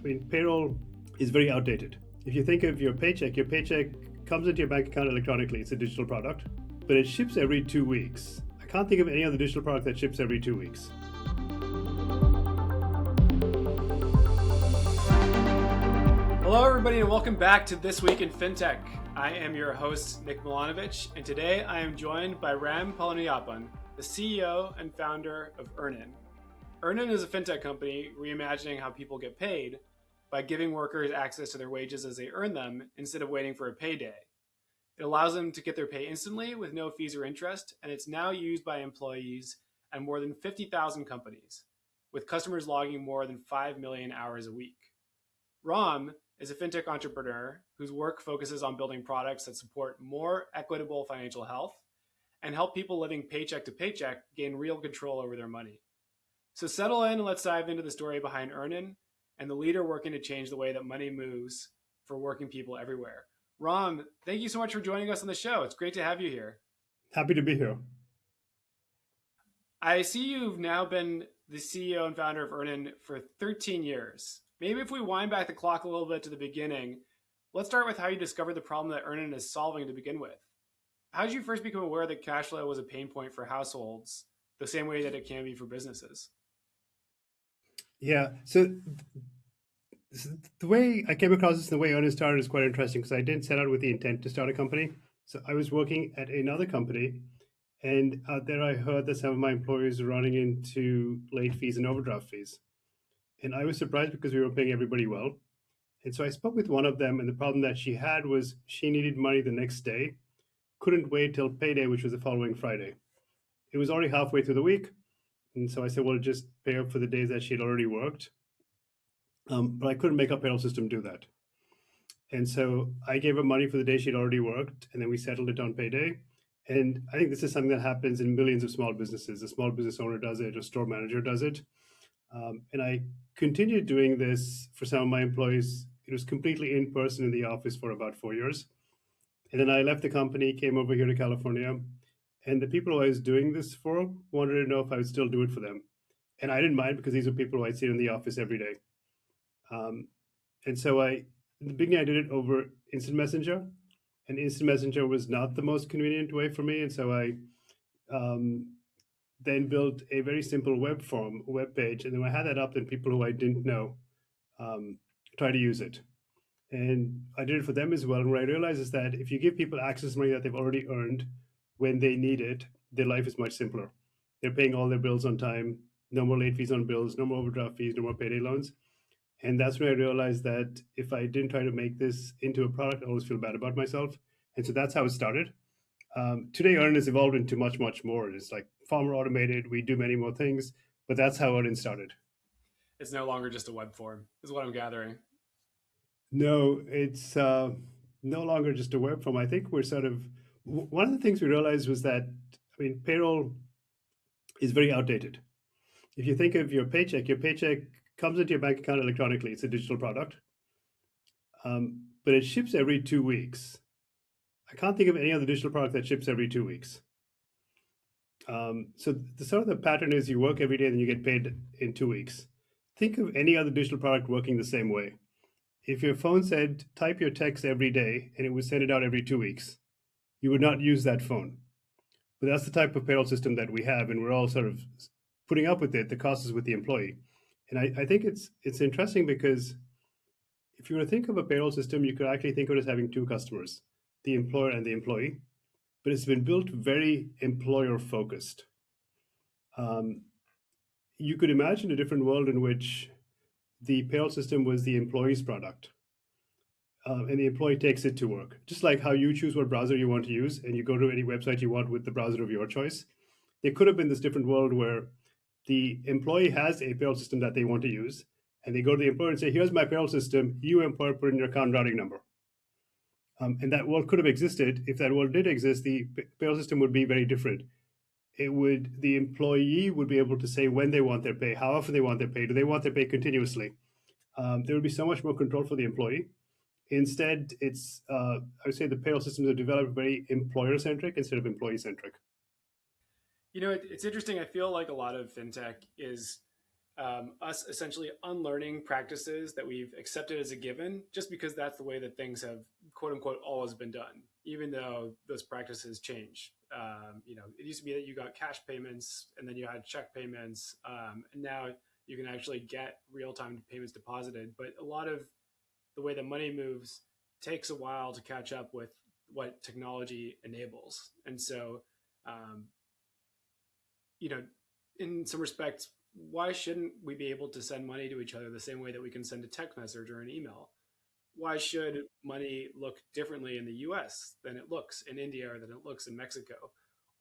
Payroll is very outdated. If you think of your paycheck comes into your bank account electronically. It's a digital product, but it ships every 2 weeks. I can't think of any other digital product that ships every 2 weeks. Hello, everybody, and welcome back to This Week in FinTech. I am your host, Nik Milanovic, and today I am joined by Ram Palanappian, the CEO and founder of Earnin. Earnin is a FinTech company reimagining how people get paid by giving workers access to their wages as they earn them instead of waiting for a payday. It allows them to get their pay instantly with no fees or interest, and it's now used by employees at more than 50,000 companies, with customers logging more than 5 million hours a week. Ram is a FinTech entrepreneur whose work focuses on building products that support more equitable financial health and help people living paycheck to paycheck gain real control over their money. So settle in and let's dive into the story behind Earnin and the leader working to change the way that money moves for working people everywhere. Ram, thank you so much for joining us on the show. It's great to have you here. Happy to be here. I see you've now been the CEO and founder of Earnin for 13 years. Maybe if we wind back the clock a little bit to the beginning, let's start with how you discovered the problem that Earnin is solving to begin with. How did you first become aware that cash flow was a pain point for households, the same way that it can be for businesses? Yeah, so the way I came across this, the way Earnin started is quite interesting because I didn't set out with the intent to start a company. So I was working at another company, and out there I heard that some of my employees were running into late fees and overdraft fees. And I was surprised because we were paying everybody well. And so I spoke with one of them, and the problem that she had was she needed money the next day, couldn't wait till payday, which was the following Friday. It was already halfway through the week. And so I said, well, just pay up for the days that she had already worked. But I couldn't make our payroll system do that. And so I gave her money for the day she'd already worked, and then we settled it on payday. And I think this is something that happens in millions of small businesses. A small business owner does it, a store manager does it. And I continued doing this for some of my employees. It was completely in person in the office for about 4 years. And then I left the company, came over here to California. And the people who I was doing this for wanted to know if I would still do it for them. And I didn't mind because these are people who I'd see in the office every day. And so in the beginning, I did it over Instant Messenger. And Instant Messenger was not the most convenient way for me. And so I then built a very simple web page. And then when I had that up, then people who I didn't know try to use it. And I did it for them as well. And what I realized is that if you give people access to money that they've already earned when they need it, their life is much simpler. They're paying all their bills on time, no more late fees on bills, no more overdraft fees, no more payday loans. And that's when I realized that if I didn't try to make this into a product, I always feel bad about myself. And so that's how it started. Today, Earnin has evolved into much, much more. It's like far more automated. We do many more things, but that's how Earnin started. It's no longer just a web form, is what I'm gathering. No, it's no longer just a web form. I think we're sort of, one of the things we realized was that, payroll is very outdated. If you think of your paycheck comes into your bank account electronically. It's a digital product, but it ships every 2 weeks. I can't think of any other digital product that ships every 2 weeks. So the pattern is you work every day and you get paid in 2 weeks. Think of any other digital product working the same way. If your phone said type your text every day and it would send it out every 2 weeks, you would not use that phone. But that's the type of payroll system that we have, and we're all sort of putting up with it. The cost is with the employee. And I think it's interesting because if you were to think of a payroll system, you could actually think of it as having two customers, the employer and the employee. But it's been built very employer focused. You could imagine a different world in which the payroll system was the employee's product, and the employee takes it to work. Just like how you choose what browser you want to use and you go to any website you want with the browser of your choice. There could have been this different world where the employee has a payroll system that they want to use, and they go to the employer and say, here's my payroll system, you employer put in your account routing number. And that world could have existed. If that world did exist, the payroll system would be very different. The employee would be able to say when they want their pay, how often they want their pay, do they want their pay continuously? There would be so much more control for the employee. Instead, I would say the payroll systems are developed very employer-centric instead of employee-centric. You know, it's interesting. I feel like a lot of FinTech is us essentially unlearning practices that we've accepted as a given just because that's the way that things have quote unquote always been done, even though those practices change. It used to be that you got cash payments and then you had check payments, and now you can actually get real-time payments deposited. But a lot of the way that money moves takes a while to catch up with what technology enables. And so, um, in some respects, why shouldn't we be able to send money to each other the same way that we can send a text message or an email? Why should money look differently in the US than it looks in India or than it looks in Mexico?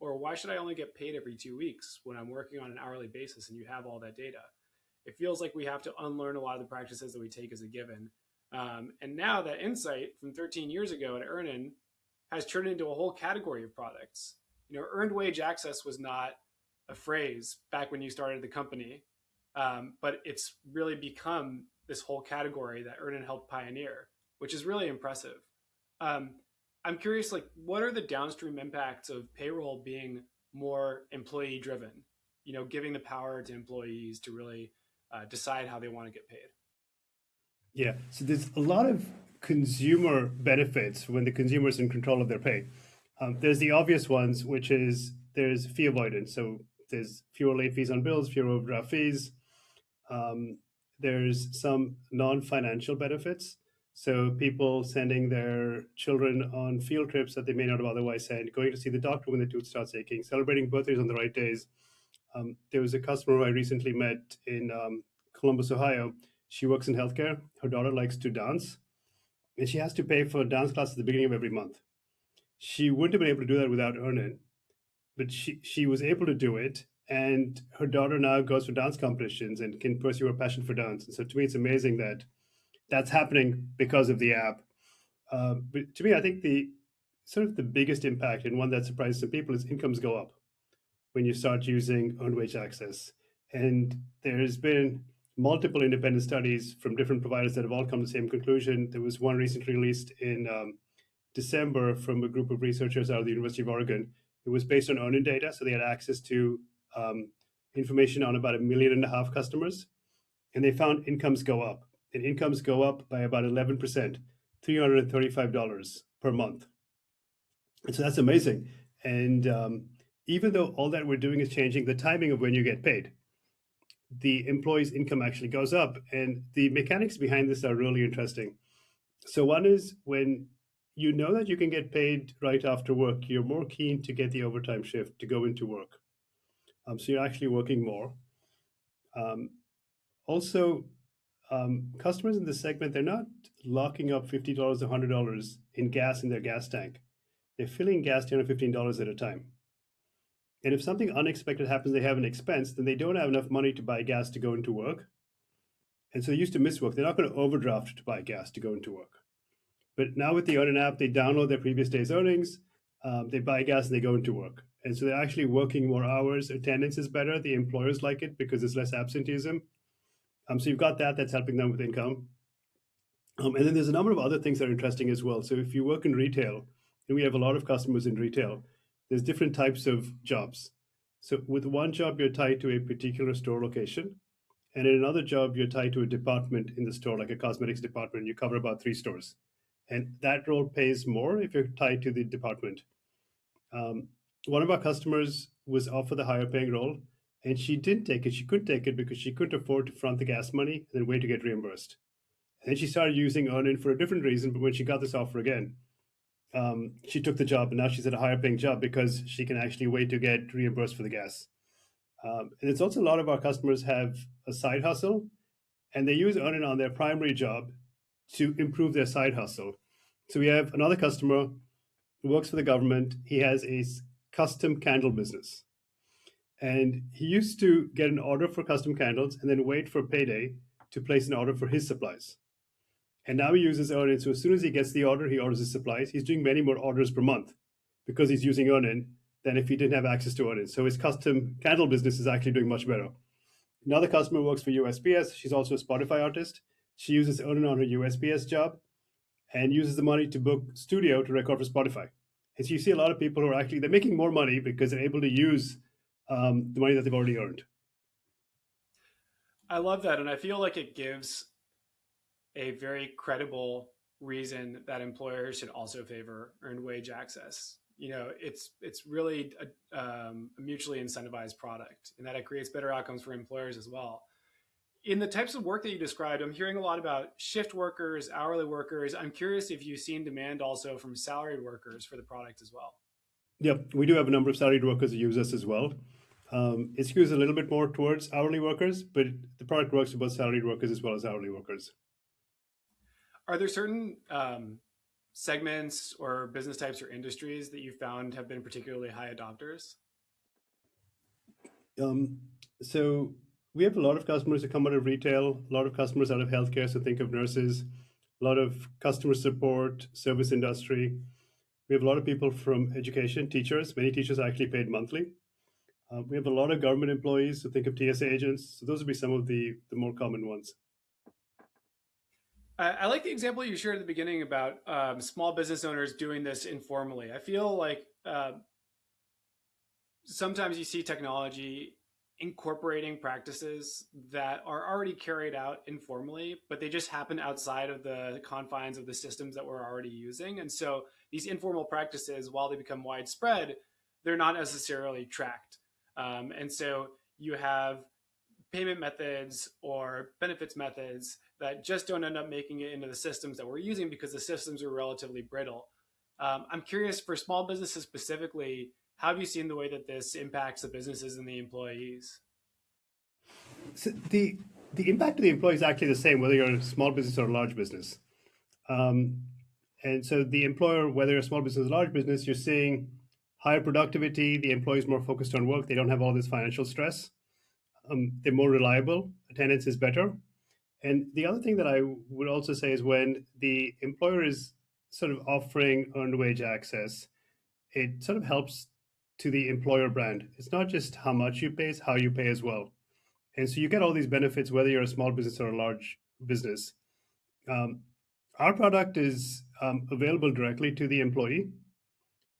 Or why should I only get paid every 2 weeks when I'm working on an hourly basis and you have all that data? It feels like we have to unlearn a lot of the practices that we take as a given. And now that insight from 13 years ago at Earnin has turned into a whole category of products. Earned wage access was not a phrase back when you started the company, but it's really become this whole category that Earnin helped pioneer, which is really impressive. I'm curious, what are the downstream impacts of payroll being more employee driven? Giving the power to employees to really decide how they want to get paid. Yeah, so there's a lot of consumer benefits when the consumer is in control of their pay. There's the obvious ones, which is there's fee avoidance. So there's fewer late fees on bills, fewer overdraft fees. There's some non-financial benefits. So people sending their children on field trips that they may not have otherwise sent, going to see the doctor when the tooth starts aching, celebrating birthdays on the right days. There was a customer who I recently met in Columbus, Ohio. She works in healthcare. Her daughter likes to dance, and she has to pay for dance class at the beginning of every month. She wouldn't have been able to do that without Earnin, but she was able to do it. And her daughter now goes for dance competitions and can pursue her passion for dance. And so to me, it's amazing that that's happening because of the app. But to me, I think the biggest impact and one that surprises some people is incomes go up when you start using earned wage access. And there's been multiple independent studies from different providers that have all come to the same conclusion. There was one recently released in December from a group of researchers out of the University of Oregon. It was based on Earnin data, so they had access to information on about 1.5 million customers, and they found incomes go up. And incomes go up by about 11%, $335 per month. And so that's amazing. And even though all that we're doing is changing the timing of when you get paid, the employee's income actually goes up. And the mechanics behind this are really interesting. So one is when you know that you can get paid right after work, you're more keen to get the overtime shift to go into work. So you're actually working more. Also, customers in this segment, they're not locking up $50 or $100 in gas in their gas tank. They're filling gas $10 or $15 at a time. And if something unexpected happens, they have an expense, then they don't have enough money to buy gas to go into work. And so they used to miss work. They're not going to overdraft to buy gas to go into work. But now with the Earnin app, they download their previous day's earnings, they buy gas, and they go into work. And so they're actually working more hours. Attendance is better. The employers like it because there's less absenteeism. So you've got that's helping them with income. And then there's a number of other things that are interesting as well. So if you work in retail, and we have a lot of customers in retail, there's different types of jobs. So with one job, you're tied to a particular store location. And in another job, you're tied to a department in the store, like a cosmetics department. You cover about 3 stores. And that role pays more if you're tied to the department. One of our customers was offered the higher paying role, and she didn't take it. She couldn't take it because she couldn't afford to front the gas money and then wait to get reimbursed. And then she started using Earnin for a different reason, but when she got this offer again, she took the job, and now she's at a higher paying job because she can actually wait to get reimbursed for the gas. And it's also a lot of our customers have a side hustle, and they use Earnin on their primary job to improve their side hustle. So we have another customer who works for the government. He has a custom candle business. And he used to get an order for custom candles and then wait for payday to place an order for his supplies. And now he uses Earnin. So as soon as he gets the order, he orders his supplies. He's doing many more orders per month because he's using Earnin than if he didn't have access to Earnin. So his custom candle business is actually doing much better. Another customer works for USPS. She's also a Spotify artist. She uses Earnin on her USPS job and uses the money to book studio to record for Spotify. And so you see a lot of people who are actually, they're making more money because they're able to use the money that they've already earned. I love that, and I feel like it gives a very credible reason that employers should also favor earned wage access. It's really a mutually incentivized product, and that it creates better outcomes for employers as well. In the types of work that you described, I'm hearing a lot about shift workers, hourly workers. I'm curious if you've seen demand also from salaried workers for the product as well. Yeah, we do have a number of salaried workers who use us as well. It skews a little bit more towards hourly workers, but the product works for both salaried workers as well as hourly workers. Are there certain segments or business types or industries that you found have been particularly high adopters? Um, so we have a lot of customers who come out of retail, a lot of customers out of healthcare. So think of nurses, a lot of customer support, service industry. We have a lot of people from education, teachers. Many teachers are actually paid monthly. We have a lot of government employees. So think of TSA agents. So those would be some of the more common ones. I like the example you shared at the beginning about small business owners doing this informally. I feel like sometimes you see technology incorporating practices that are already carried out informally, but they just happen outside of the confines of the systems that we're already using. And so these informal practices, while they become widespread, they're not necessarily tracked. And so you have payment methods or benefits methods that just don't end up making it into the systems that we're using because the systems are relatively brittle. I'm curious, for small businesses specifically, how have you seen the way that this impacts the businesses and the employees? So the impact of the employee is actually the same whether you're a small business or a large business. Um, and so the employer, whether you're a small business or a large business, you're seeing higher productivity. The employee is more focused on work. They don't have all this financial stress. They're more reliable. Attendance is better. And the other thing that I would also say is when the employer is sort of offering earned wage access, it sort of helps to the employer brand. It's not just how much you pay, it's how you pay as well. And so you get all these benefits whether you're a small business or a large business. Um, our product is available directly to the employee,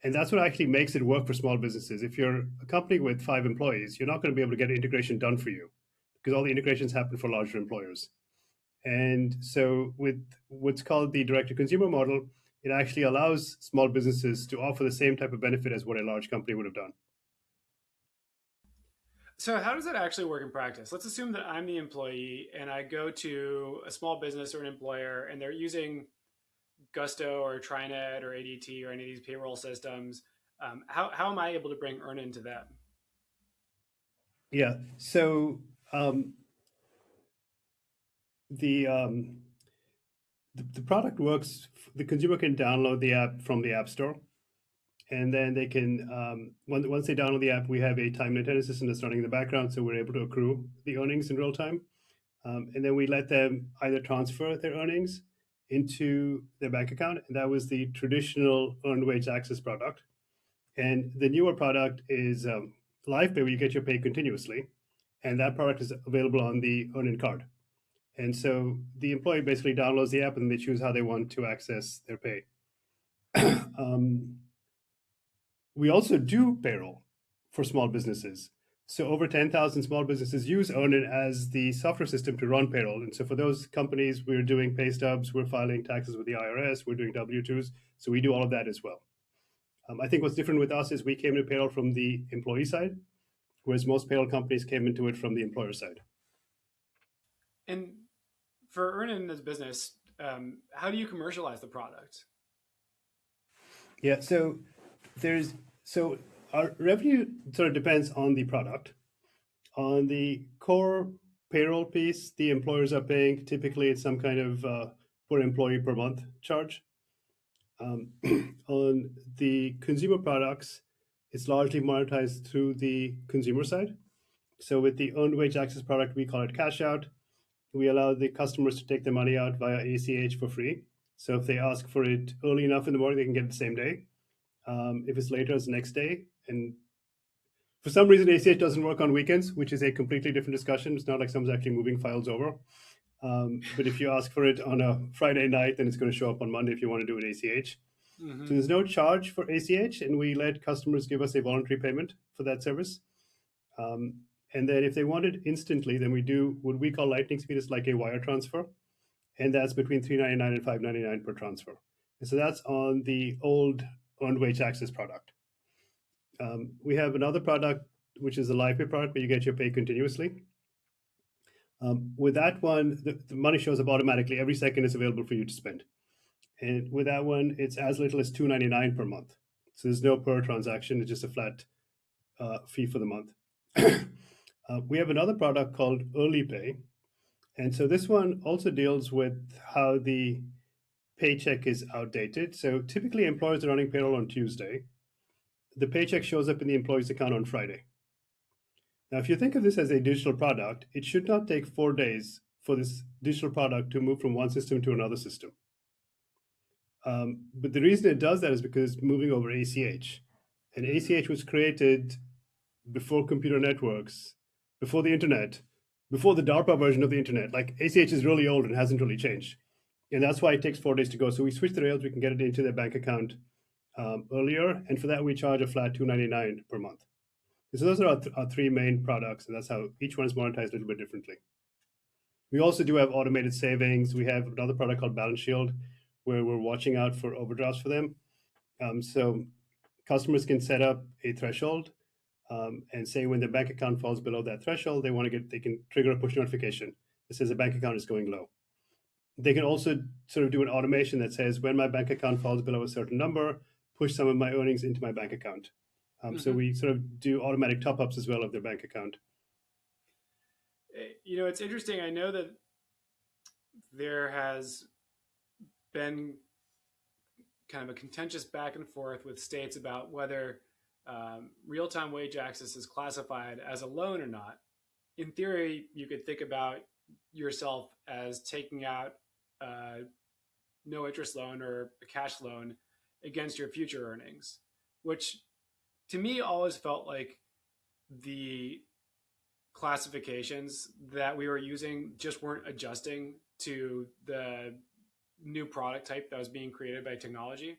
and that's what actually makes it work for small businesses. If you're a company with 5 employees, you're not going to be able to get integration done for you because all the integrations happen for larger employers. And so, with what's called the direct to consumer model, it actually allows small businesses to offer the same type of benefit as what a large company would have done. So, how does that actually work in practice? Let's assume that I'm the employee and I go to a small business or an employer and they're using Gusto or TriNet or ADT or any of these payroll systems. How am I able to bring Earnin to them? Yeah. So the, um, the product works. The consumer can download the app from the App Store, and then they can once they download the app, we have a time and attendance system that's running in the background, so we're able to accrue the earnings in real time. And then we let them either transfer their earnings into their bank account, and that was the traditional earned wage access product. And the newer product is Live Pay, where you get your pay continuously, and that product is available on the Earnin card. And so the employee basically downloads the app and they choose how they want to access their pay. um, we also do payroll for small businesses. So over 10,000 small businesses use Earnin as the software system to run payroll. And so for those companies, we're doing pay stubs, we're filing taxes with the IRS, we're doing W-2s. So we do all of that as well. I think what's different with us is we came to payroll from the employee side, whereas most payroll companies came into it from the employer side. And for Earnin as a business, how do you commercialize the product? Yeah, so our revenue sort of depends on the product. On the core payroll piece, the employers are paying typically it's some kind of per employee per month charge. On the consumer products, it's largely monetized through the consumer side. So with the earned wage access product, we call it cash out. We allow the customers to take their money out via ACH for free. So if they ask for it early enough in the morning, they can get it the same day. If it's later, it's the next day. And for some reason, ACH doesn't work on weekends, which is a completely different discussion. It's not like someone's actually moving files over. But if you ask for it on a Friday night, then it's going to show up on Monday if you want to do it ACH. Mm-hmm. So there's no charge for ACH, and we let customers give us a voluntary payment for that service. And then if they want it instantly, then we do what we call lightning speed. Is like a wire transfer, and that's between $3.99 and $5.99 per transfer. And so that's on the old earned wage access product. We have another product, which is a live pay product where you get your pay continuously. With that one, the money shows up automatically. Every second is available for you to spend. And with that one, it's as little as $2.99 per month. So there's no per transaction. It's just a flat fee for the month. We have another product called Early Pay. And so this one also deals with how the paycheck is outdated. So typically employers are running payroll on Tuesday. The paycheck shows up in the employee's account on Friday. Now, if you think of this as a digital product, it should not take 4 days for this digital product to move from one system to another system. But the reason it does that is because it's moving over ACH. And ACH was created before computer networks, before the internet, before the DARPA version of the internet. Like ACH is really old and hasn't really changed. And that's why it takes 4 days to go. So we switch the rails, we can get it into their bank account earlier. And for that, we charge a flat $2.99 per month. So those are our three main products, and that's how each one is monetized a little bit differently. We also do have automated savings. We have another product called Balance Shield, where we're watching out for overdrafts for them. So customers can set up a threshold and say when their bank account falls below that threshold, they can trigger a push notification that says the bank account is going low. They can also sort of do an automation that says when my bank account falls below a certain number, push some of my earnings into my bank account. So we sort of do automatic top-ups as well of their bank account. You know, it's interesting. I know that there has been kind of a contentious back and forth with states about whether real-time wage access is classified as a loan or not. In theory, you could think about yourself as taking out a no interest loan or a cash loan against your future earnings, which to me always felt like the classifications that we were using just weren't adjusting to the new product type that was being created by technology.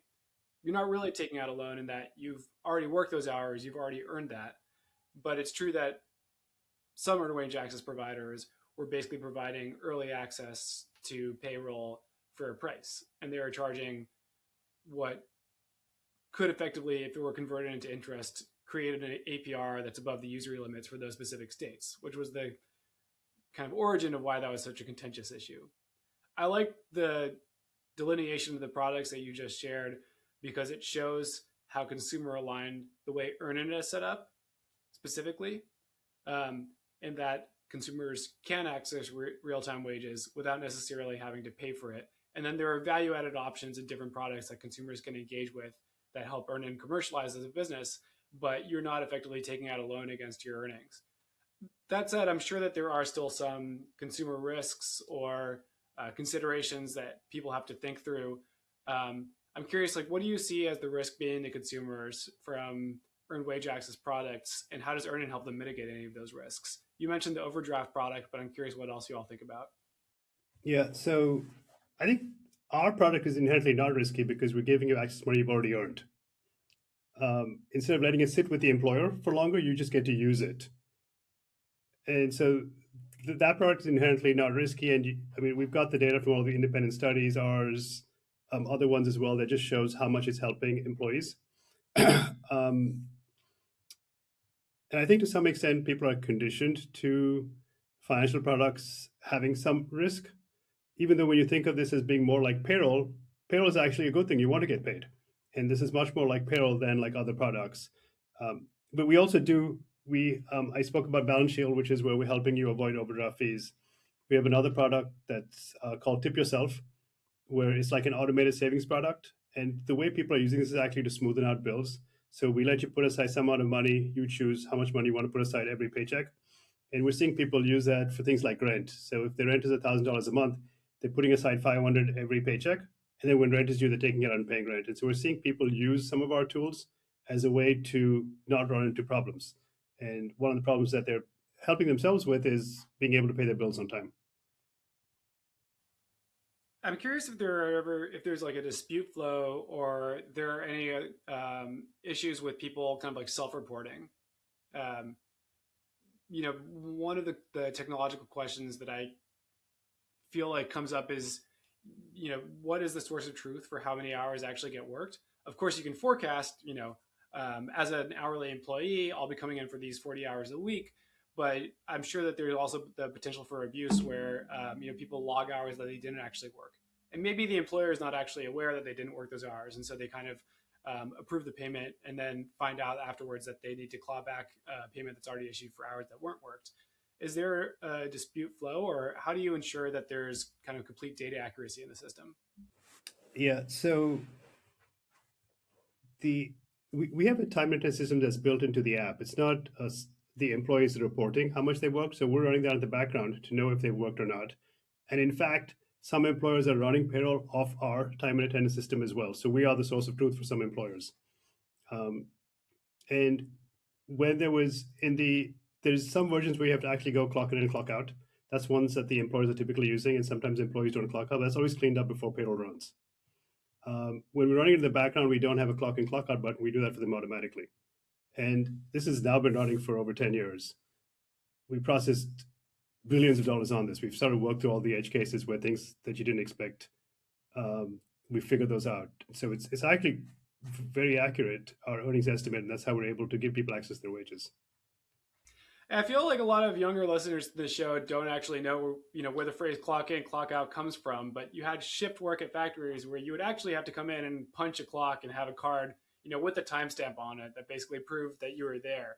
You're not really taking out a loan in that you've already worked those hours, you've already earned that. But it's true that some earned wage access providers were basically providing early access to payroll for a price. And they were charging what could effectively, if it were converted into interest, create an APR that's above the usury limits for those specific states, which was the kind of origin of why that was such a contentious issue. I like the delineation of the products that you just shared because it shows how consumer aligned the way Earnin is set up specifically, and that consumers can access real-time wages without necessarily having to pay for it. And then there are value-added options in different products that consumers can engage with that help Earnin commercialize as a business, but you're not effectively taking out a loan against your earnings. That said, I'm sure that there are still some consumer risks or considerations that people have to think through. I'm curious, like, what do you see as the risk being to consumers from earned wage access products, and how does Earnin help them mitigate any of those risks? You mentioned the overdraft product, but I'm curious what else you all think about. Yeah, so I think our product is inherently not risky because we're giving you access money you've already earned. Instead of letting it sit with the employer for longer, you just get to use it. And so that product is inherently not risky. And I mean, we've got the data from all the independent studies, ours, other ones as well, that just shows how much it's helping employees. And I think to some extent, people are conditioned to financial products having some risk, even though when you think of this as being more like payroll, payroll is actually a good thing. You want to get paid. And this is much more like payroll than like other products. But we also do, I spoke about Balance Shield, which is where we're helping you avoid overdraft fees. We have another product that's called Tip Yourself, where it's like an automated savings product. And the way people are using this is actually to smoothen out bills. So we let you put aside some amount of money. You choose how much money you want to put aside every paycheck. And we're seeing people use that for things like rent. So if their rent is $1,000 a month, they're putting aside $500 every paycheck. And then when rent is due, they're taking it out and paying rent. And so we're seeing people use some of our tools as a way to not run into problems. And one of the problems that they're helping themselves with is being able to pay their bills on time. I'm curious if there's like a dispute flow or there are any issues with people kind of like self-reporting. one of the technological questions that I feel like comes up is, what is the source of truth for how many hours actually get worked? Of course, you can forecast, as an hourly employee, I'll be coming in for these 40 hours a week. But I'm sure that there's also the potential for abuse where, people log hours that they didn't actually work. And maybe the employer is not actually aware that they didn't work those hours. And so they kind of approve the payment and then find out afterwards that they need to claw back payment that's already issued for hours that weren't worked. Is there a dispute flow, or how do you ensure that there's kind of complete data accuracy in the system? Yeah, so we have a time and attendance system that's built into the app. It's not us, the employees reporting how much they work. So we're running that in the background to know if they've worked or not. And in fact, some employers are running payroll off our time and attendance system as well. So we are the source of truth for some employers. Um, and when there's some versions where you have to actually go clock in and clock out. That's ones that the employers are typically using, and sometimes employees don't clock out. That's always cleaned up before payroll runs. When we're running it in the background, we don't have a clock in, clock out button. We do that for them automatically. And this has now been running for over 10 years. We processed billions of dollars on this. We've started to work through all the edge cases where things that you didn't expect, we figured those out. So it's actually very accurate, our earnings estimate, and that's how we're able to give people access to their wages. And I feel like a lot of younger listeners to the show don't actually know, where the phrase "clock in, clock out" comes from. But you had shift work at factories where you would actually have to come in and punch a clock and have a card, with a timestamp on it that basically proved that you were there.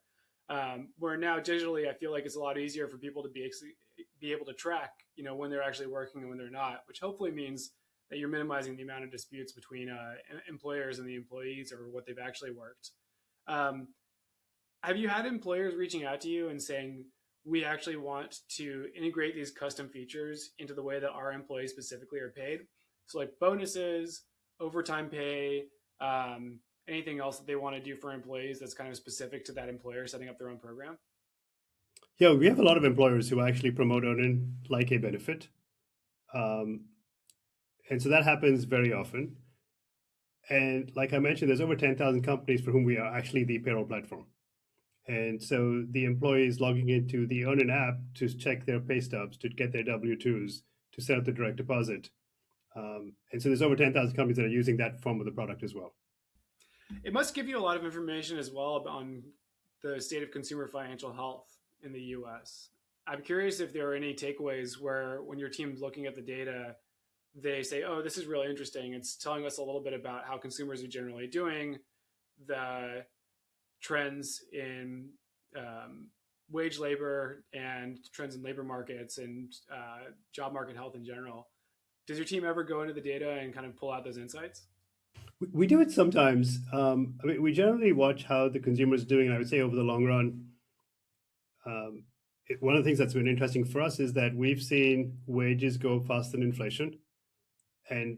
Where now digitally, I feel like it's a lot easier for people to be able to track, when they're actually working and when they're not, which hopefully means that you're minimizing the amount of disputes between employers and the employees over what they've actually worked. Um, have you had employers reaching out to you and saying, we actually want to integrate these custom features into the way that our employees specifically are paid? So, like bonuses, overtime pay, anything else that they want to do for employees that's kind of specific to that employer setting up their own program? Yeah, we have a lot of employers who actually promote Earnin like a benefit. Um, and so that happens very often. And like I mentioned, there's over 10,000 companies for whom we are actually the payroll platform. And so the employees logging into the Earnin app to check their pay stubs, to get their W-2s, to set up the direct deposit. And so there's over 10,000 companies that are using that form of the product as well. It must give you a lot of information as well on the state of consumer financial health in the US. I'm curious if there are any takeaways where, when your team's looking at the data, they say, oh, this is really interesting. It's telling us a little bit about how consumers are generally doing, the trends in wage labor and trends in labor markets and job market health in general. Does your team ever go into the data and kind of pull out those insights? We do it sometimes. I mean, we generally watch how the consumer is doing. And I would say over the long run, one of the things that's been interesting for us is that we've seen wages go faster than inflation. And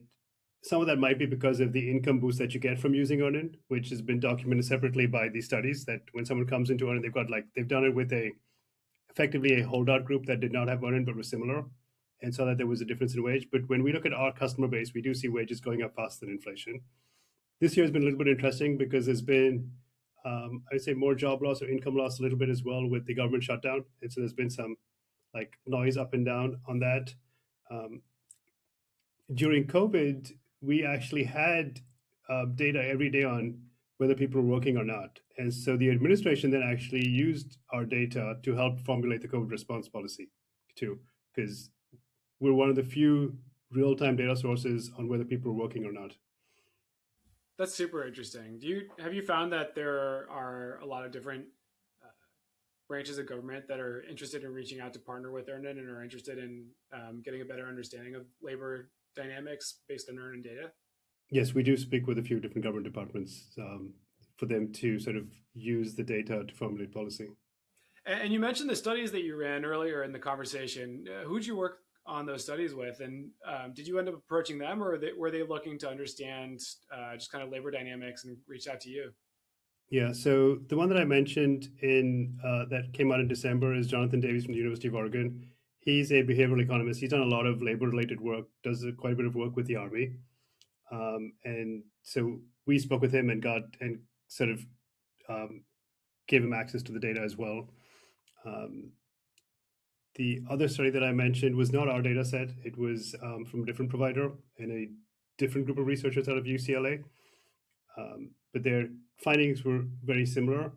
some of that might be because of the income boost that you get from using Earnin, which has been documented separately by these studies, that when someone comes into Earnin, they've done it with effectively a holdout group that did not have Earnin but was similar, and saw that there was a difference in wage. But when we look at our customer base, we do see wages going up faster than inflation. This year has been a little bit interesting because there's been, I would say, more job loss or income loss a little bit as well with the government shutdown. And so there's been some noise up and down on that. During COVID, we actually had data every day on whether people were working or not. And so the administration then actually used our data to help formulate the COVID response policy too, because we're one of the few real-time data sources on whether people are working or not. That's super interesting. Have you found that there are a lot of different branches of government that are interested in reaching out to partner with Earnin and are interested in getting a better understanding of labor dynamics based on Earnin data? Yes, we do speak with a few different government departments for them to sort of use the data to formulate policy. And you mentioned the studies that you ran earlier in the conversation. Who'd you work on those studies with, and did you end up approaching them, or were they looking to understand just kind of labor dynamics and reach out to you? Yeah, so the one that I mentioned that came out in December is Jonathan Davies from the University of Oregon. He's a behavioral economist. He's done a lot of labor-related work, does quite a bit of work with the Army. And so we spoke with him and sort of gave him access to the data as well. Um, the other study that I mentioned was not our data set. It was from a different provider and a different group of researchers out of UCLA. But their findings were very similar.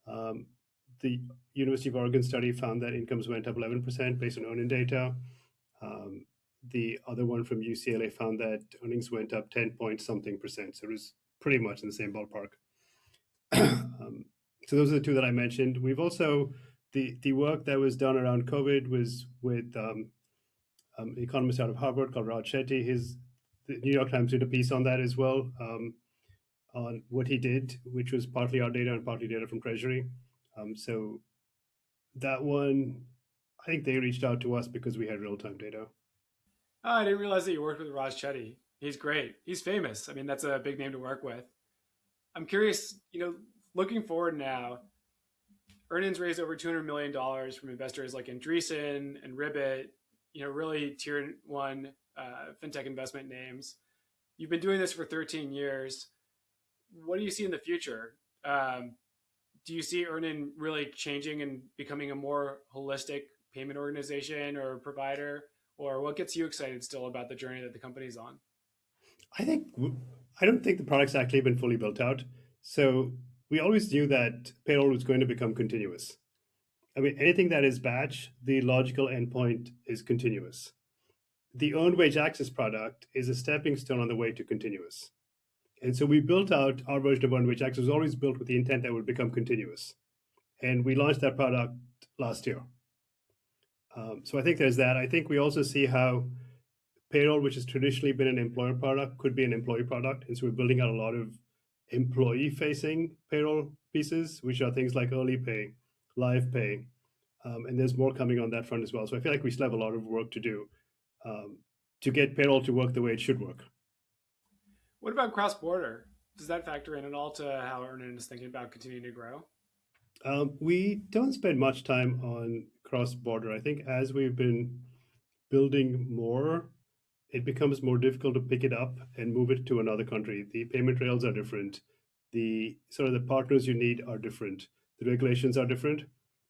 Um, the University of Oregon study found that incomes went up 11% based on Earnin data. Um, the other one from UCLA found that earnings went up 10 point something percent. So it was pretty much in the same ballpark. So those are the two that I mentioned. We've also, the work that was done around COVID was with an economist out of Harvard called Raj Shetty. The New York Times did a piece on that as well, on what he did, which was partly our data and partly data from Treasury. So that one, I think they reached out to us because we had real-time data. Oh, I didn't realize that you worked with Raj Chetty. He's great. He's famous. I mean, that's a big name to work with. I'm curious, looking forward now, Earnin's raised over $200 million from investors like Andreessen and Ribbit, really tier one fintech investment names. You've been doing this for 13 years. What do you see in the future? Do you see Earnin really changing and becoming a more holistic payment organization or provider? Or what gets you excited still about the journey that the company's on? I think I don't think the product's actually been fully built out. So we always knew that payroll was going to become continuous. I mean, anything that is batch, the logical endpoint is continuous. The earned wage access product is a stepping stone on the way to continuous. And so we built out our version of earned wage access, was always built with the intent that it would become continuous. And we launched that product last year. So I think there's that. I think we also see how payroll, which has traditionally been an employer product, could be an employee product. And so we're building out a lot of employee facing payroll pieces, which are things like early pay, live pay. And there's more coming on that front as well. So I feel like we still have a lot of work to do to get payroll to work the way it should work. What about cross border? Does that factor in at all to how Earnin is thinking about continuing to grow? We don't spend much time on cross border. I think as we've been building more, it becomes more difficult to pick it up and move it to another country. The payment rails are different. The sort of the partners you need are different. The regulations are different.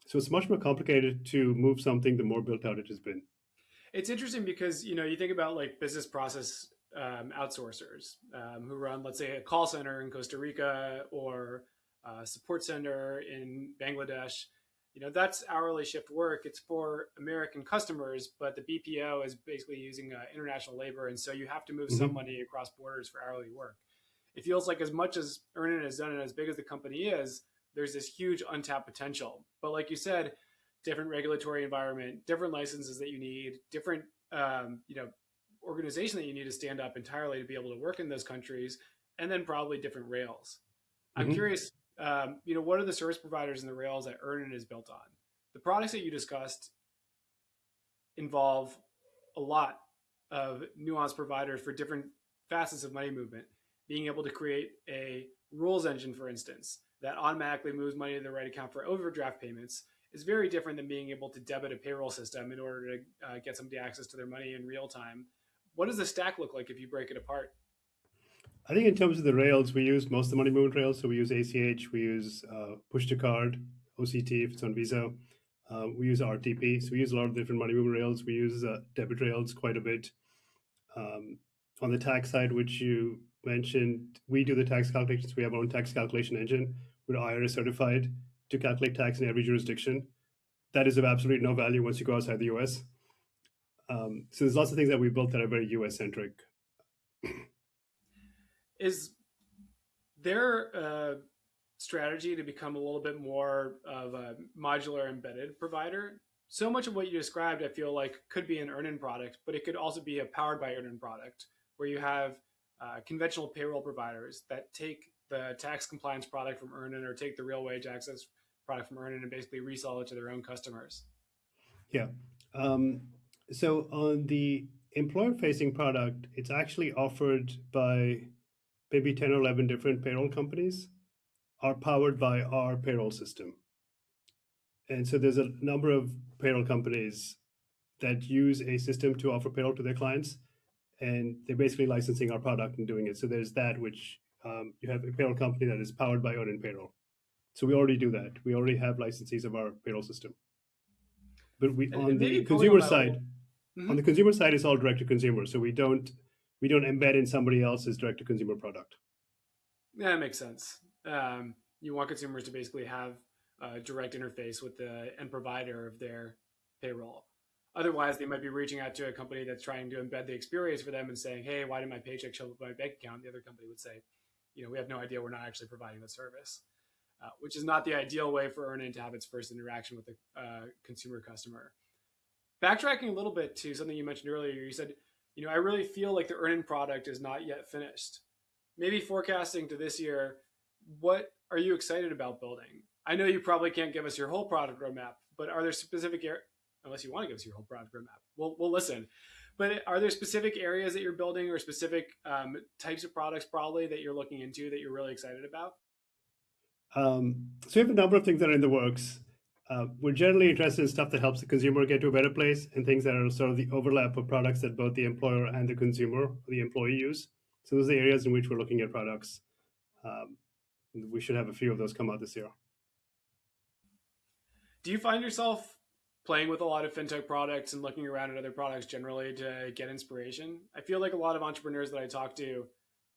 So it's much more complicated to move something the more built out it has been. It's interesting because you think about like business process outsourcers who run, let's say, a call center in Costa Rica or a support center in Bangladesh. That's hourly shift work. It's for American customers, but the BPO is basically using international labor, and so you have to move some Mm-hmm. money across borders for hourly work. It feels like as much as Earnin has done and as big as the company is, there's this huge untapped potential. But like you said, different regulatory environment, different licenses that you need, different organization that you need to stand up entirely to be able to work in those countries, and then probably different rails. I'm Mm-hmm. curious, what are the service providers and the rails that Earnin is built on? The products that you discussed involve a lot of nuanced providers for different facets of money movement. Being able to create a rules engine, for instance, that automatically moves money to the right account for overdraft payments is very different than being able to debit a payroll system in order to get somebody access to their money in real time. What does the stack look like if you break it apart? I think in terms of the rails, we use most of the money movement rails. So we use ACH, we use push to card, OCT if it's on Visa. We use RTP. So we use a lot of different money movement rails. We use debit rails quite a bit. On the tax side, which you mentioned, we do the tax calculations. We have our own tax calculation engine. We're IRS certified to calculate tax in every jurisdiction. That is of absolute no value once you go outside the US. So there's lots of things that we built that are very US centric. Is there a strategy to become a little bit more of a modular embedded provider? So much of what you described, I feel like, could be an Earnin product, but it could also be a powered by Earnin product where you have conventional payroll providers that take the tax compliance product from Earnin or take the real wage access product from Earnin and basically resell it to their own customers. Yeah. Um, so on the employer facing product, it's actually offered by maybe 10 or 11 different payroll companies, are powered by our payroll system. And so there's a number of payroll companies that use a system to offer payroll to their clients, and they're basically licensing our product and doing it. So there's that, which you have a payroll company that is powered by Earnin Payroll. So we already do that. We already have licensees of our payroll system. But we And on maybe the building on consumer that a side, little. on Mhm. the consumer side, it's all direct to consumer. So we don't embed in somebody else's direct to consumer product. Yeah, that makes sense. You want consumers to basically have a direct interface with the end provider of their payroll. Otherwise, they might be reaching out to a company that's trying to embed the experience for them and saying, "Hey, why did my paycheck show up in my bank account?" The other company would say, "We have no idea. We're not actually providing the service," which is not the ideal way for Earnin to have its first interaction with the consumer customer. Backtracking a little bit to something you mentioned earlier, you said, I really feel like the Earnin product is not yet finished. Maybe forecasting to this year, what are you excited about building? I know you probably can't give us your whole product roadmap, but are there specific unless you want to give us your whole product roadmap, we'll listen. But are there specific areas that you're building or specific types of products probably that you're looking into that you're really excited about? So we have a number of things that are in the works. We're generally interested in stuff that helps the consumer get to a better place and things that are sort of the overlap of products that both the employer and the consumer, the employee use. So those are the areas in which we're looking at products. Um, we should have a few of those come out this year. Do you find yourself playing with a lot of fintech products and looking around at other products generally to get inspiration? I feel like a lot of entrepreneurs that I talk to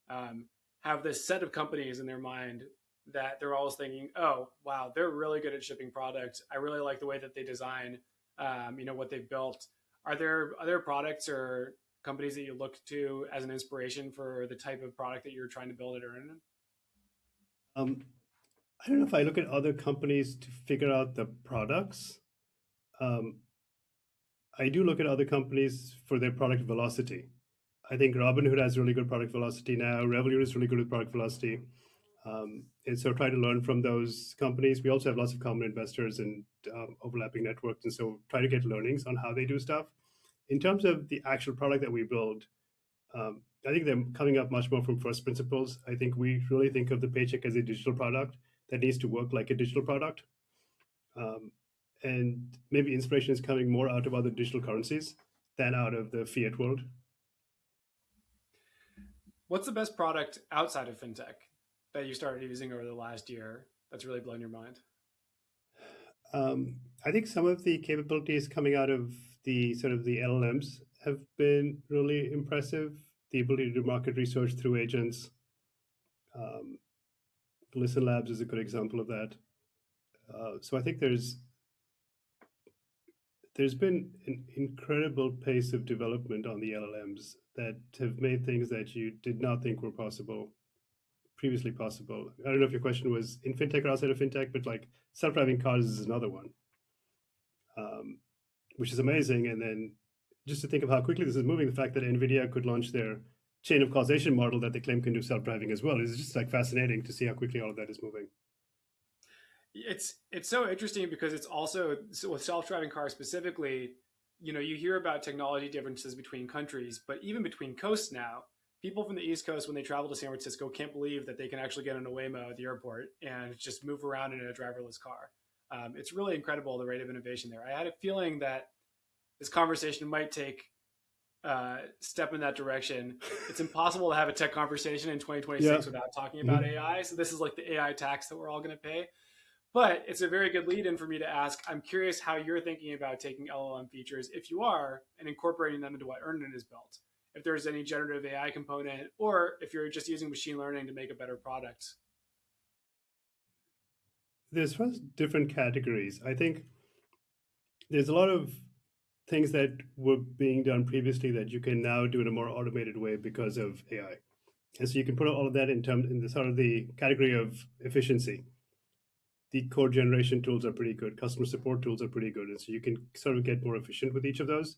um, have this set of companies in their mind that they're always thinking, "Oh, wow, they're really good at shipping products. I really like the way that they design, what they've built." Are there other products or companies that you look to as an inspiration for the type of product that you're trying to build at Earnin? Um, I don't know if I look at other companies to figure out the products. Um, I do look at other companies for their product velocity. I think Robinhood has really good product velocity now. Revolut is really good with product velocity. And so try to learn from those companies. We also have lots of common investors and overlapping networks. And so try to get learnings on how they do stuff. In terms of the actual product that we build, I think they're coming up much more from first principles. I think we really think of the paycheck as a digital product that needs to work like a digital product. Um, and maybe inspiration is coming more out of other digital currencies than out of the fiat world. What's the best product outside of fintech that you started using over the last year that's really blown your mind? I think some of the capabilities coming out of the sort of the LLMs have been really impressive. The ability to do market research through agents. Um, Listen Labs is a good example of that. So I think there's been an incredible pace of development on the LLMs that have made things that you did not think were possible previously possible. I don't know if your question was in fintech or outside of fintech, but like self-driving cars is another one, um, which is amazing. And then just to think of how quickly this is moving, the fact that NVIDIA could launch their chain of causation model that they claim can do self-driving as well is just like fascinating to see how quickly all of that is moving. It's so interesting because it's also so with self-driving cars specifically, you hear about technology differences between countries, but even between coasts now, people from the East Coast when they travel to San Francisco can't believe that they can actually get on a Waymo at the airport and just move around in a driverless car. It's really incredible the rate of innovation there. I had a feeling that this conversation might take step in that direction. It's impossible to have a tech conversation in Yeah. 2026 without talking about Mhm. AI. So this is like the AI tax that we're all going to pay. But it's a very good lead in for me to ask. I'm curious how you're thinking about taking LLM features, if you are, and incorporating them into what Earnin is built. If there's any generative AI component, or if you're just using machine learning to make a better product. There's first different categories. I think there's a lot of things that were being done previously that you can now do in a more automated way because of AI. And so you can put all of that in the sort of the category of efficiency. The code generation tools are pretty good. Customer support tools are pretty good. And so you can sort of get more efficient with each of those.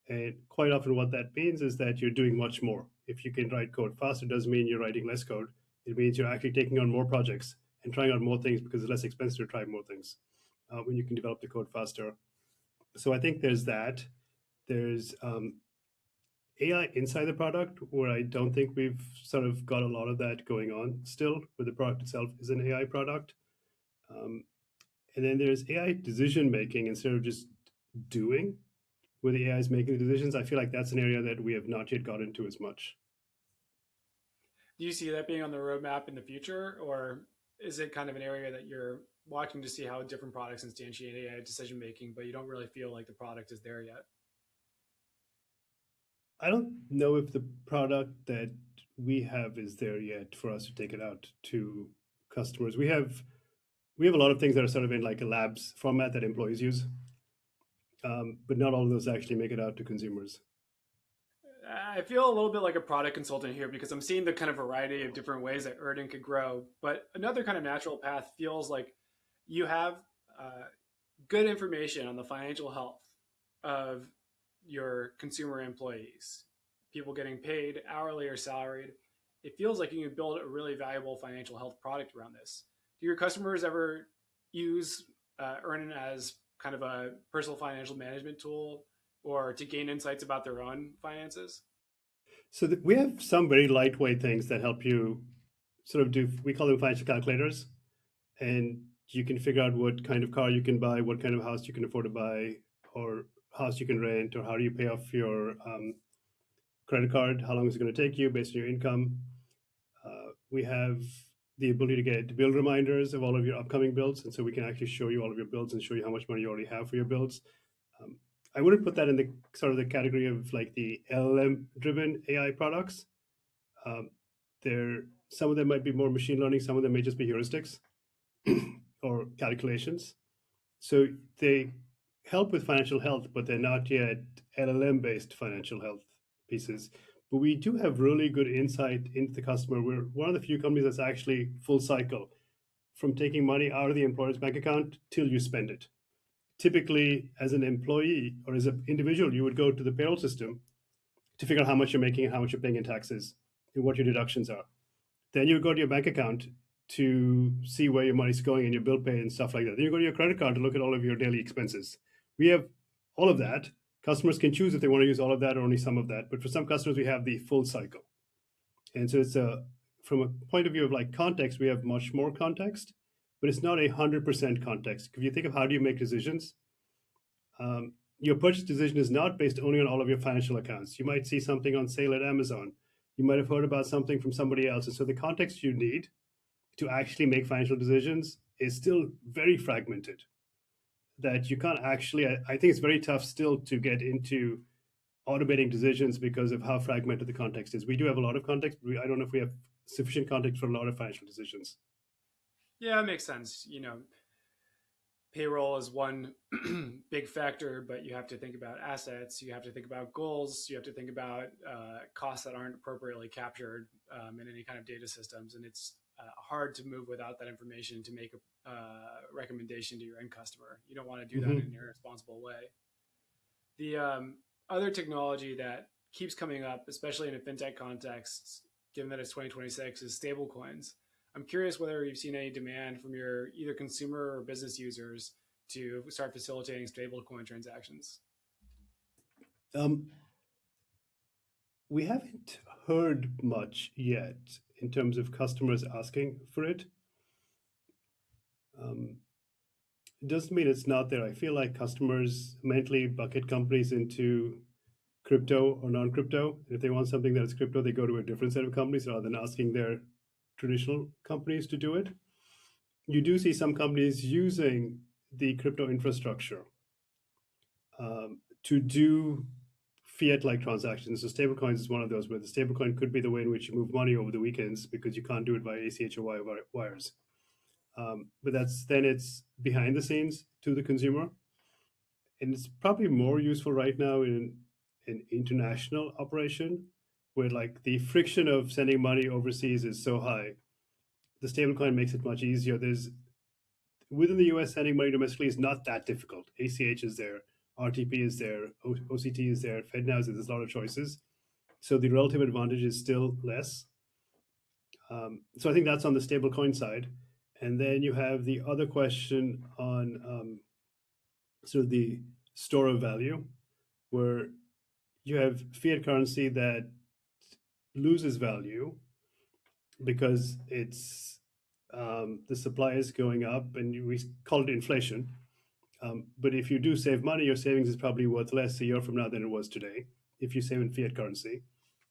And quite often what that means is that you're doing much more. If you can write code faster, it doesn't mean you're writing less code. It means you're actually taking on more projects and trying out more things because it's less expensive to try more things when you can develop the code faster. So I think there's that. There's AI inside the product where I don't think we've sort of got a lot of that going on still, where the product itself is an AI product. Um, and then there's AI decision making instead of just doing, where the AI is making the decisions. I feel like that's an area that we have not yet got into as much. Do you see that being on the roadmap in the future, or is it kind of an area that you're watching to see how different products instantiate AI decision making, but you don't really feel like the product is there yet. I don't know if the product that we have is there yet for us to take it out to customers. We have a lot of things that are sort of in like a labs format that employees use, but not all of those actually make it out to consumers. I feel a little bit like a product consultant here because I'm seeing the kind of variety of different ways that Earnin could grow. But another kind of natural path feels like you have uh, good information on the financial health of your consumer employees, people getting paid hourly or salaried. It feels like you can build a really valuable financial health product around this. Do your customers ever use Earnin as kind of a personal financial management tool or to gain insights about their own finances? So we have some very lightweight things that help you sort of do, we call them financial calculators. And you can figure out what kind of car you can buy, what kind of house you can afford to buy, or house you can rent, or how do you pay off your credit card, how long is it going to take you based on your income. We have the ability to get bill reminders of all of your upcoming bills. And so we can actually show you all of your bills and show you how much money you already have for your bills. Um, I wouldn't put that in the sort of the category of like the LLM driven AI products. Um, there, some of them might be more machine learning, some of them may just be heuristics or calculations. So they help with financial health, but they're not yet LLM based financial health pieces. But we do have really good insight into the customer. We're one of the few companies that's actually full cycle from taking money out of the employer's bank account till you spend it. Typically, as an employee or as an individual, you would go to the payroll system to figure out how much you're making and how much you're paying in taxes and what your deductions are. Then you go to your bank account to see where your money's going and your bill pay and stuff like that. Then you go to your credit card to look at all of your daily expenses. We have all of that. Customers can choose if they want to use all of that or only some of that. But for some customers, we have the full cycle. And so it's from a point of view of like context, we have much more context, but it's not 100% context. If you think of how do you make decisions, your purchase decision is not based only on all of your financial accounts. You might see something on sale at Amazon. You might have heard about something from somebody else. And so the context you need to actually make financial decisions is still very fragmented. That you can't actually, I think it's very tough still to get into automating decisions because of how fragmented the context is. We do have a lot of context, but I don't know if we have sufficient context for a lot of financial decisions. Yeah, it makes sense. You know, payroll is one big factor, but you have to think about assets, you have to think about goals, you have to think about costs that aren't appropriately captured in any kind of data systems. And it's hard to move without that information to make a recommendation to your end customer. You don't want to do that in Mm-hmm. an irresponsible way. The other technology that keeps coming up, especially in a fintech context, given that it's 2026, is stablecoins. I'm curious whether you've seen any demand from your either consumer or business users to start facilitating stablecoin transactions. Um, we haven't heard much yet in terms of customers asking for it. Um, it doesn't mean it's not there. I feel like customers mentally bucket companies into crypto or non-crypto. If they want something that is crypto, they go to a different set of companies rather than asking their traditional companies to do it. You do see some companies using the crypto infrastructure to do fiat-like transactions. So stablecoins is one of those where the stablecoin could be the way in which you move money over the weekends because you can't do it via ACH or wires. But it's behind the scenes to the consumer, and it's probably more useful right now in an international operation where like the friction of sending money overseas is so high. The stablecoin makes it much easier. There's within the US, sending money domestically is not that difficult. ACH is there, RTP is there, OCT is there, FedNow is there. There's a lot of choices. So the relative advantage is still less. So I think that's on the stablecoin side. And then you have the other question on sort of the store of value, where you have fiat currency that loses value because it's the supply is going up, and we call it inflation. But if you do save money, your savings is probably worth less a year from now than it was today if you save in fiat currency.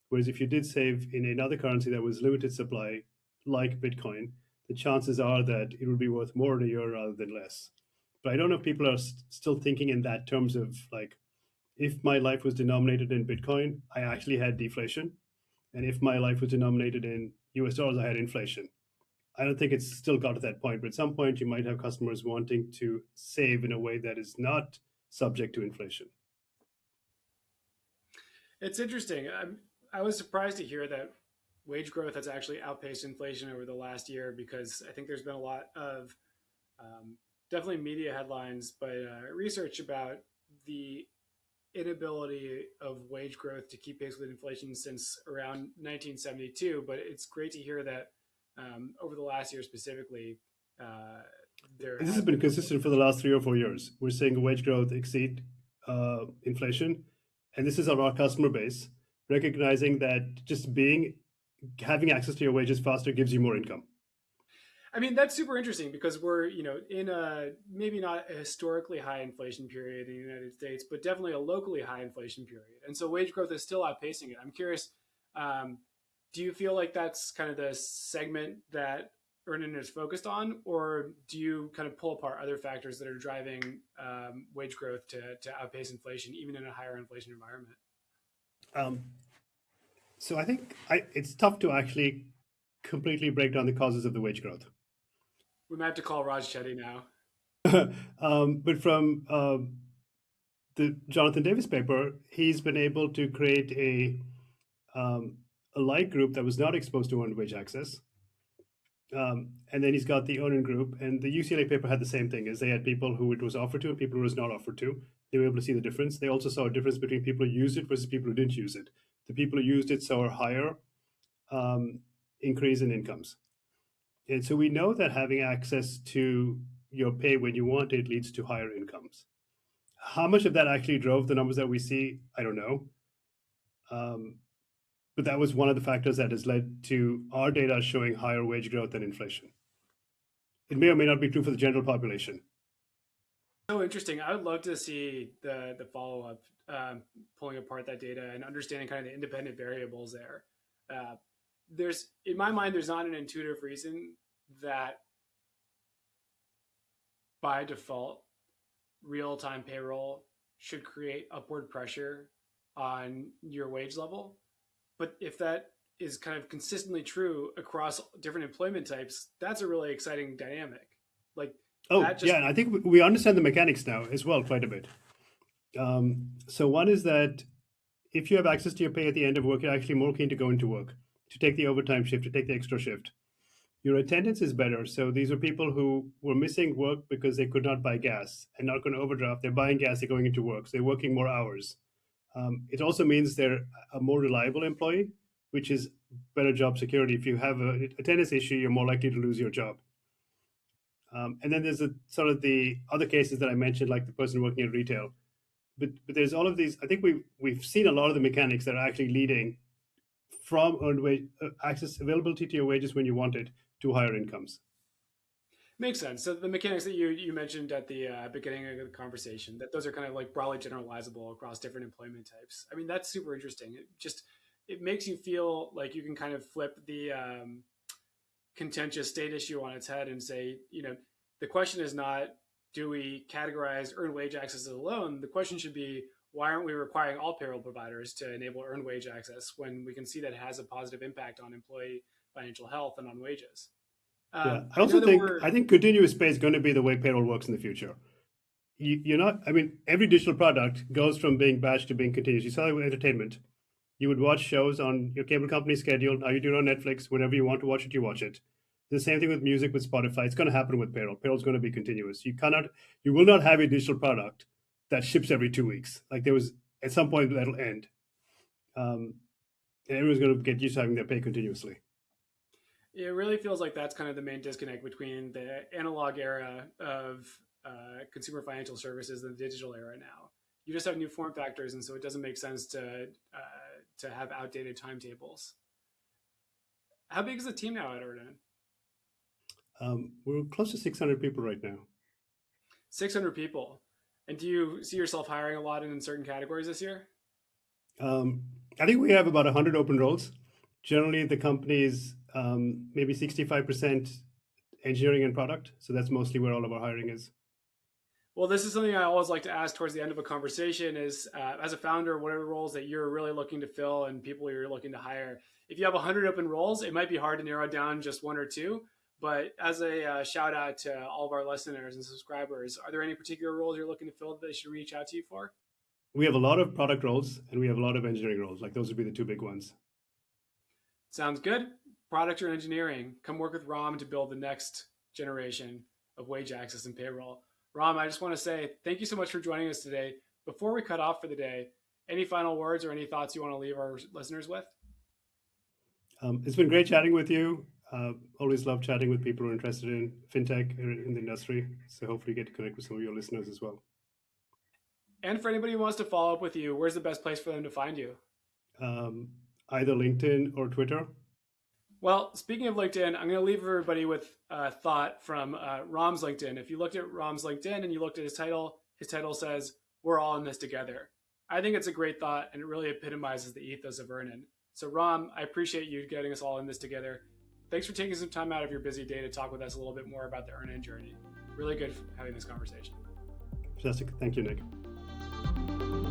Whereas if you did save in another currency that was limited supply, like Bitcoin, the chances are that it would be worth more in a year rather than less. But I don't know if people are still thinking in that terms of like, if my life was denominated in Bitcoin, I actually had deflation. And if my life was denominated in US dollars, I had inflation. I don't think it's still got to that point, but at some point you might have customers wanting to save in a way that is not subject to inflation. It's interesting. I was surprised to hear that wage growth has actually outpaced inflation over the last year because I think there's been a lot of definitely media headlines, but research about the inability of wage growth to keep pace with inflation since around 1972. But it's great to hear that over the last year specifically, uh, there And this has has been been. consistent for the last 3 or 4 years. We're seeing wage growth exceed inflation, and this is on our customer base, recognizing that just having access to your wages faster gives you more income. I mean, that's super interesting because we're, in a maybe not a historically high inflation period in the United States, but definitely a locally high inflation period. And so wage growth is still outpacing it. I'm curious, um, do you feel like that's kind of the segment that Earnin is focused on, or do you kind of pull apart other factors that are driving wage growth to outpace inflation, even in a higher inflation environment? Um, so I think it's tough to actually completely break down the causes of the wage growth. We might have to call Raj Chetty now. But from the Jonathan Davis paper, he's been able to create um, a light group that was not exposed to earned wage access. And then he's got the Earnin group, and the UCLA paper had the same thing: is they had people who it was offered to and people who it was not offered to. They were able to see the difference. They also saw a difference between people who used it versus people who didn't use it. The people who used it saw a higher um, increase in incomes. And so we know that having access to your pay when you want it leads to higher incomes. How much of that actually drove the numbers that we see, I don't know. Um, but that was one of the factors that has led to our data showing higher wage growth than inflation. It may or may not be true for the general population. So interesting. I would love to see the follow up, pulling apart that data and understanding kind of the independent variables there. There's in my mind, there's not an intuitive reason that by default real time payroll should create upward pressure on your wage level. But if that is kind of consistently true across different employment types, that's a really exciting dynamic. Like Oh, that just yeah. And I think we understand the mechanics now as well quite a bit. So, one is that if you have access to your pay at the end of work, you're actually more keen to go into work, to take the overtime shift, to take the extra shift. Your attendance is better. So, these are people who were missing work because they could not buy gas and not going to overdraft. They're buying gas, they're going into work. So, they're working more hours. It also means they're a more reliable employee, which is better job security. If you have a attendance issue, you're more likely to lose your job. And then there's a sort of the other cases that I mentioned, like the person working in retail. But there's all of these. I think we've seen a lot of the mechanics that are actually leading from earned wage access availability to your wages when you want it to higher incomes. makes sense. So the mechanics that you mentioned at the beginning of the conversation, that those are kind of like broadly generalizable across different employment types. I mean, that's super interesting. It makes you feel like you can kind of flip the contentious state issue on its head and say, the question is not, do we categorize earned wage access as a loan? The question should be, why aren't we requiring all payroll providers to enable earned wage access when we can see that it has a positive impact on employee financial health and on wages? Yeah, I I know also that think we're I think continuous pay is going to be the way payroll works in the future. You're not. I mean, every digital product goes from being batch to being continuous. You saw it with entertainment. You would watch shows on your cable company schedule. Now you do it on Netflix. Whenever you want to watch it, you watch it. The same thing with music, with Spotify. It's going to happen with payroll. Payroll is going to be continuous. You will not have a digital product that ships every 2 weeks. Like there was at some point that'll end, um, and everyone's going to get used to having their pay continuously. It really feels like that's kind of the main disconnect between the analog era of consumer financial services and the digital era now. You just have new form factors, and so it doesn't make sense to have outdated timetables. How big is the team now at Earnin? We're close to 600 people right now. 600 people. And do you see yourself hiring a lot in certain categories this year? Um, I think we have about 100 open roles. Generally, the company is maybe 65% engineering and product. So that's mostly where all of our hiring is. Well, this is something I always like to ask towards the end of a conversation is, as a founder, what are the roles that you're really looking to fill and people you're looking to hire? If you have 100 open roles, it might be hard to narrow down just one or two. But as a shout out to all of our listeners and subscribers, are there any particular roles you're looking to fill that they should reach out to you for? We have a lot of product roles and we have a lot of engineering roles. Like those would be the two big ones. Sounds good. Product or engineering, come work with Ram to build the next generation of wage access and payroll. Ram, I just want to say thank you so much for joining us today. Before we cut off for the day, any final words or any thoughts you want to leave our listeners with? It's been great chatting with you. Always love chatting with people who are interested in fintech in the industry. So hopefully you get to connect with some of your listeners as well. And for anybody who wants to follow up with you, where's the best place for them to find you? Either LinkedIn or Twitter. Well, speaking of LinkedIn, I'm going to leave everybody with a thought from Ram's LinkedIn. If you looked at Ram's LinkedIn and you looked at his title says, "We're all in this together." I think it's a great thought, and it really epitomizes the ethos of Earnin. So Ram, I appreciate you getting us all in this together. Thanks for taking some time out of your busy day to talk with us a little bit more about the Earnin journey. Really good having this conversation. Fantastic. Thank you, Nik.